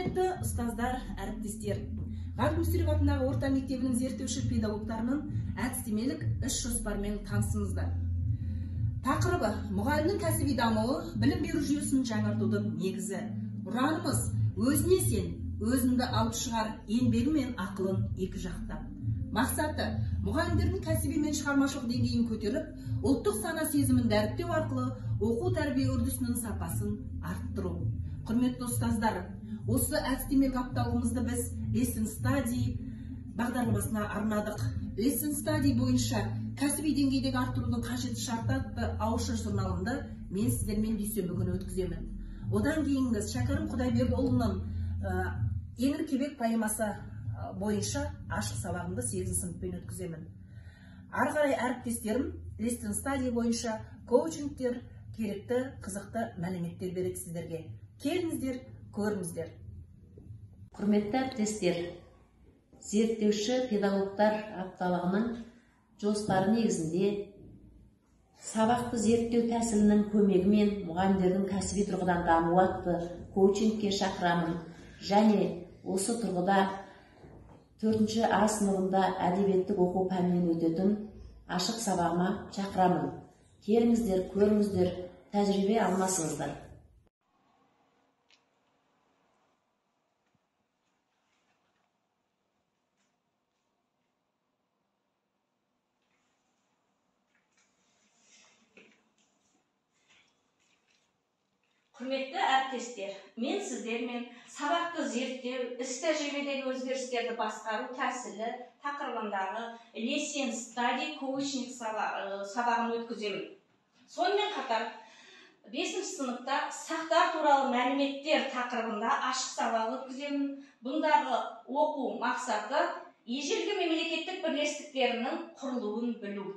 Құрметті ұстаздар, әріптестер, Ғабит Мүсірепов атындағы орта мектебінің зерттеуші педагогтарының әдістемелік іс жоспарымен танысыңыздар. Тақырыбы: мұғалімнің кәсіби дамуы, білім беру жүйесін жаңартудың негізі. Ұранымыз: өзіне сен, өзіңді алып шығар, еңбегі мен ақылын екі жақтап. Мақсаты: мұғалімдердің кәсіби мен шығармашылық деңгейін көтеріп, ұлттық сана сезімін дәріптеу арқылы оқу тәрбие үрдісінің сапасын арттыру. Құрметті ұстаздар, осы әдістемелік апталығымызды біз Lesson Study бағдарламасына арнадық. Lesson Study бойынша кәсіби деңгейдегі арттырудың қажетті шарты атты ауызша журналымды мен сіздермен дүйсенбі күні өткіземін. Одан кейінгі Шәкәрім Құдайбердіұлының Еңір Кебек поэмасы бойынша ашық сабағымды 8 сыныппен өткіземін. Ары қарай әріптестерім Lesson Study бойынша коучингтер, керекті, қызықты мәліметтер береді сіздерге. Келіңіздер, көріңіздер. Құрметті әріптестер, зерттеуші педагогтар апталығының жоспары негізінде сабақты зерттеу тәсілінің көмегімен мұғалімдердің кәсіби тұрғыдан дамуы атты коучингке шақырамын, және осы тұрғыда 4-ші А сыныбында әдебиеттік оқу пәнінен өтетін ашық сабағыма шақырамын. Келіңіздер, көріңіздер, тәжірибе алмасыңыздар. Құрметті әріптестер, мен сіздермен сабақты зерттеу, іс тәжірибедегі өзгерістерді басқару тәсілі тақырыбындағы Lesson Study коучинг сабағын өткіземін. Сонымен қатар 5-ші сыныпта сақтар туралы мәліметтер тақырыбында ашық сабақ өткіземін. Бұндағы оқу мақсаты ежелгі мемлекеттік бірлестіктерінің құрылуын білу.